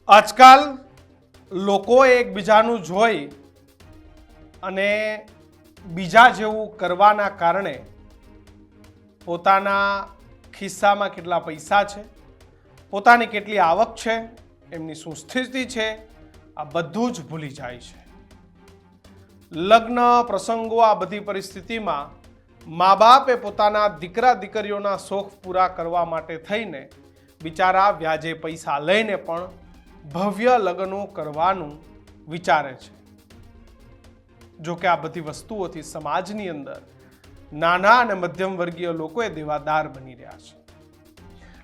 આજકાલ લોકો એકબીજાનું જોઈ અને બીજા જેવું કરવાના કારણે પોતાના ખિસ્સામાં કેટલા પૈસા છે, પોતાની કેટલી આવક છે, એમની શું સ્થિતિ છે, આ બધું જ ભૂલી જાય છે. લગ્ન પ્રસંગો આ બધી પરિસ્થિતિમાં મા બાપે પોતાના દીકરા દીકરીઓના શોખ પૂરા કરવા માટે થઈને બિચારા વ્યાજે પૈસા લઈને પણ ભવ્ય લગ્નો કરવાનું વિચારે છે. જો કે આ બધી વસ્તુઓથી સમાજની અંદર નાના અને મધ્યમ વર્ગીય લોકોએ દેવાદાર બની રહ્યા છે.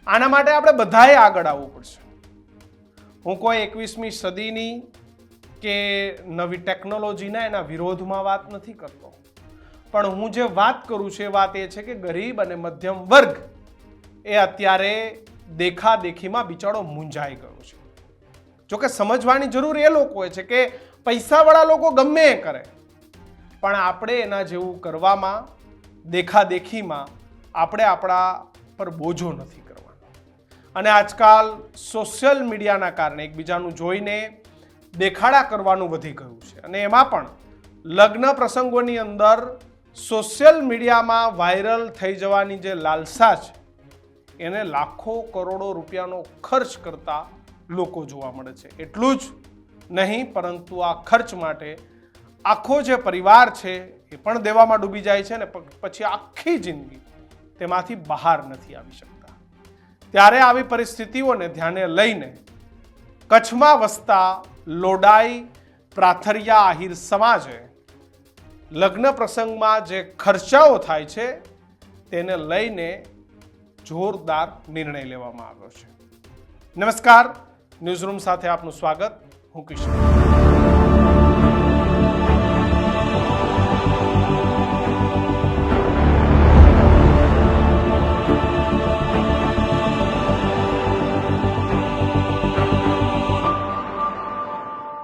આના માટે આપણે બધાએ આગળ આવવું પડશે. હું કોઈ 21મી સદીની કે નવી ટેકનોલોજીના એના વિરોધમાં વાત નથી કરતો, પણ હું જે વાત કરું છું એ વાત એ છે કે ગરીબ અને મધ્યમ વર્ગ એ અત્યારે દેખાદેખીમાં બિચારો મૂંઝાઈ ગયો છે. જોકે સમજવાની જરૂર એ લોકોએ છે કે પૈસાવાળા લોકો ગમે એ કરે, પણ આપણે એના જેવું કરવામાં, દેખાદેખીમાં આપણે આપણા પર બોજો નથી કરવાનો. અને આજકાલ સોશિયલ મીડિયાના કારણે એકબીજાનું જોઈને દેખાડા કરવાનું વધી ગયું છે. અને એમાં પણ લગ્ન પ્રસંગોની અંદર સોશિયલ મીડિયામાં વાયરલ થઈ જવાની જે લાલસા છે એને લાખો કરોડો રૂપિયાનો ખર્ચ કરતા લોકો જોવા મળે છે. એટલું જ નહીં, પરંતુ આ ખર્ચ માટે આખો જે પરિવાર છે એ પણ દેવામાં ડૂબી જાય છે ને પછી આખી જિંદગી તેમાંથી બહાર નથી આવી શકતા. ત્યારે આવી પરિસ્થિતિઓને ધ્યાને લઈને કચ્છમાં વસતા લોડાઈ પ્રાથરિયા આહિર સમાજે લગ્ન પ્રસંગમાં જે ખર્ચાઓ થાય છે તેને લઈને જોરદાર નિર્ણય લેવામાં આવ્યો છે. નમસ્કાર, ન્યૂઝરૂમ સાથે આપનું સ્વાગત. હું કિશોર.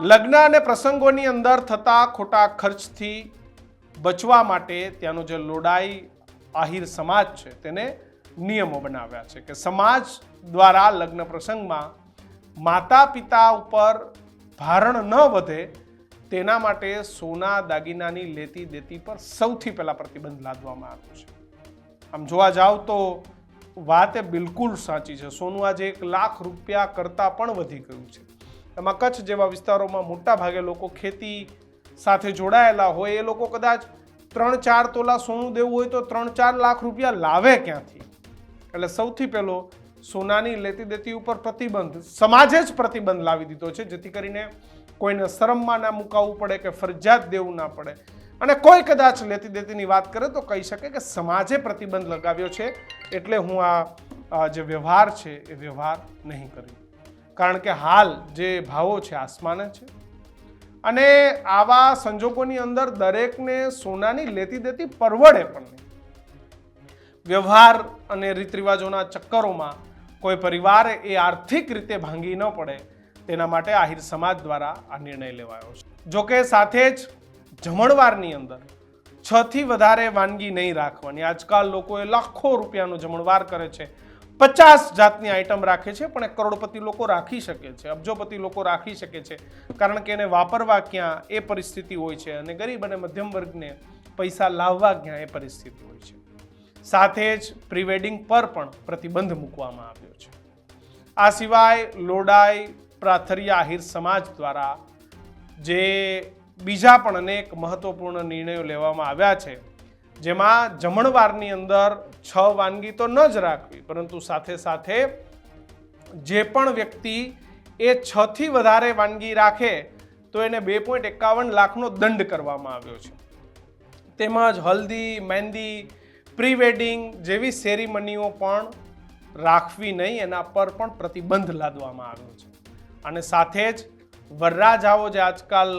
લગ્ન અને પ્રસંગોની અંદર થતા ખોટા ખર્ચથી બચવા માટે ત્યાંનો જે લોડાઈ આહિર સમાજ છે તેને નિયમો બનાવ્યા છે કે સમાજ દ્વારા લગ્ન પ્રસંગમાં માતા પિતા ઉપર ભારણ ન વધે તેના માટે સોના દાગીનાની લેતી દેતી પર સૌથી પહેલા પ્રતિબંધ લાદવામાં આવ્યો છે. આમ જોવા જાવ તો વાત એ બિલકુલ સાચી છે. સોનું આજે 1 લાખ રૂપિયા કરતાં પણ વધી ગયું છે. એમાં કચ્છ જેવા વિસ્તારોમાં મોટા ભાગે લોકો ખેતી સાથે જોડાયેલા હોય, એ લોકો કદાચ 3-4 તોલા સોનું દેવું હોય તો 3-4 લાખ રૂપિયા લાવે ક્યાંથી? એટલે સૌથી પહેલો સોનાની લેતી દેતી ઉપર પ્રતિબંધ સમાજે જ પ્રતિબંધ લાવી દીધો છે, જેથી કરીને કોઈને શરમમાં ના મુકાવવું પડે કે ફરજિયાત દેવું ના પડે. અને કોઈ કદાચ લેતી દેતીની વાત કરે તો કહી શકે કે સમાજે પ્રતિબંધ લગાવ્યો છે, એટલે હું આ જે વ્યવહાર છે એ વ્યવહાર નહીં કર્યો. કારણ કે હાલ જે ભાવો છે આસમાને છે, અને આવા સંજોગોની અંદર દરેકને સોનાની લેતી દેતી પરવડે પણ નહીં. વ્યવહાર અને રીત રિવાજોના ચક્કરોમાં કોઈ પરિવારે એ આર્થિક રીતે ભાંગી ન પડે તેના માટે આહિર સમાજ દ્વારા આ નિર્ણય લેવાયો છે. જોકે સાથે જ જમણવારની અંદર 6 થી વધારે વાનગી નહીં રાખવાની. આજકાલ લોકોએ લાખો રૂપિયાનો જમણવાર કરે છે, 50 જાતની આઈટમ રાખે છે, પણ 1 કરોડપતિ લોકો રાખી શકે છે, અબજોપતિ લોકો રાખી શકે છે, કારણ કે એને વાપરવા ક્યાં એ પરિસ્થિતિ હોય છે, અને ગરીબ અને મધ્યમ વર્ગને પૈસા લાવવા ક્યાં એ પરિસ્થિતિ હોય છે. સાથે જ પ્રી વેડિંગ પર પણ પ્રતિબંધ મૂકવામાં આવ્યો છે. આ સિવાય લોડાઈ પ્રાથરિયા આહિર સમાજ દ્વારા જે બીજા પણ અનેક મહત્વપૂર્ણ નિર્ણયો લેવામાં આવ્યા છે, જેમાં જમણવારની અંદર 6 વાનગી તો ન જ રાખવી, પરંતુ સાથે સાથે જે પણ વ્યક્તિ એ 6 થી વધારે વાનગી રાખે તો એને 2.51 લાખનો દંડ કરવામાં આવ્યો છે. તેમજ હલ્દી, મહેંદી, પ્રી વેડિંગ જેવી સેરેમનીઓ પણ રાખવી નહીં, એના પર પણ પ્રતિબંધ લાદવામાં આવ્યો છે. અને સાથે જ વરરાજાઓ જે આજકાલ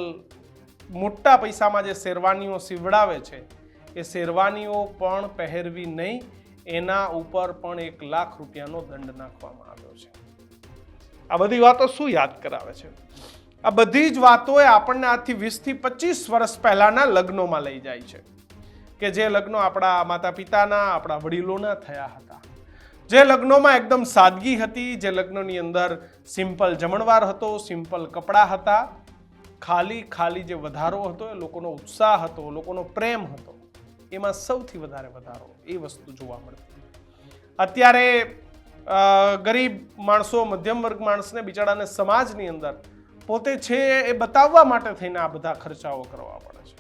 મોટા પૈસામાં જે શેરવાનીઓ સીવડાવે છે એ શેરવાનીઓ પણ પહેરવી નહીં, એના ઉપર પણ 1 લાખ રૂપિયાનો દંડ નાખવામાં આવ્યો છે. આ બધી વાતો શું યાદ કરાવે છે? આ બધી જ વાતોએ આપણને આજથી 20 થી 25 વર્ષ પહેલાના લગ્નોમાં લઈ જાય છે, કે જે લગ્નો આપણા માતા પિતાના, આપણા વડીલોના થયા હતા. જે લગ્નોમાં એકદમ સાદગી હતી, જે લગ્નોની અંદર સિમ્પલ જમણવાર હતો, સિમ્પલ કપડાં હતા, ખાલી જે વધારો હતો એ લોકોનો ઉત્સાહ હતો, લોકોનો પ્રેમ હતો, એમાં સૌથી વધારે વધારો એ વસ્તુ જોવા મળતી. અત્યારે ગરીબ માણસો, મધ્યમ વર્ગ માણસને બિચારાને સમાજની અંદર પોતે છે એ બતાવવા માટે થઈને આ બધા ખર્ચાઓ કરવા પડે છે.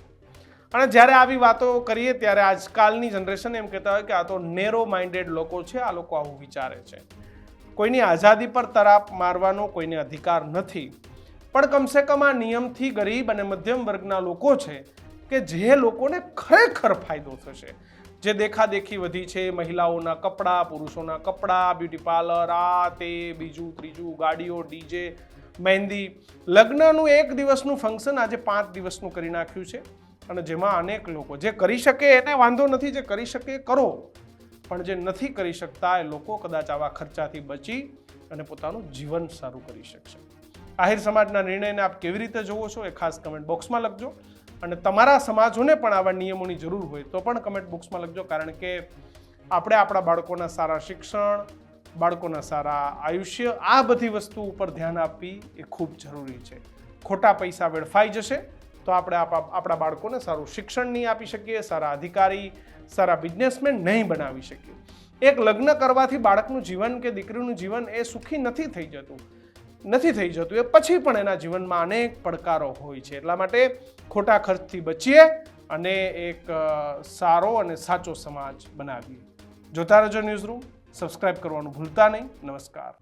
અને જ્યારે આવી વાતો કરીએ ત્યારે આજકાલની જનરેશન એમ કહેતા હોય કે આ તો નેરો માઇન્ડેડ લોકો છે, આ લોકો આવું વિચારે છે. કોઈની આઝાદી પર તરાપ મારવાનો કોઈને અધિકાર નથી, પણ કમસે કમ આ નિયમથી ગરીબ અને મધ્યમ વર્ગના લોકો છે કે જે લોકોને ખરેખર ફાયદો થશે, જે દેખાદેખી વધી છે, મહિલાઓના કપડાં, પુરુષોના કપડાં, બ્યુટી પાર્લર, આ તે બીજું ત્રીજું, ગાડીઓ, ડીજે, મહેંદી, લગ્નનું 1 દિવસનું ફંક્શન આજે 5 દિવસનું કરી નાખ્યું છે. અને જેમાં અનેક લોકો જે કરી શકે એને વાંધો નથી, જે કરી શકે કરો, પણ જે નથી કરી શકતા એ લોકો કદાચ આવા ખર્ચાથી બચી અને પોતાનું જીવન સારું કરી શકશે. આહિર સમાજના નિર્ણયને આપ કેવી રીતે જોવો છો એ ખાસ કમેન્ટ બોક્સમાં લખજો. અને તમારા સમાજોને પણ આવા નિયમોની જરૂર હોય તો પણ કમેન્ટ બોક્સમાં લખજો, કારણ કે આપણે આપણા બાળકોના સારા શિક્ષણ, બાળકોના સારા આયુષ્ય, આ બધી વસ્તુ ઉપર ધ્યાન આપવી એ ખૂબ જરૂરી છે. ખોટા પૈસા વેડફાઈ જશે તો આપણે આપણા બાળકોને સારું શિક્ષણ નહીં આપી શકીએ, સારા અધિકારી, સારા બિઝનેસમેન નહીં બનાવી શકીએ. એક લગ્ન કરવાથી બાળકનું જીવન કે દીકરીનું જીવન એ સુખી નથી થઈ જતું, એ પછી પણ એના જીવનમાં અનેક પડકારો હોય છે. એટલા માટે ખોટા ખર્ચથી બચીએ અને એક સારો અને સાચો સમાજ બનાવીએ. જોતા રહેજો ન્યૂઝરૂમ, સબસ્ક્રાઇબ કરવાનું ભૂલતા નહીં. નમસ્કાર.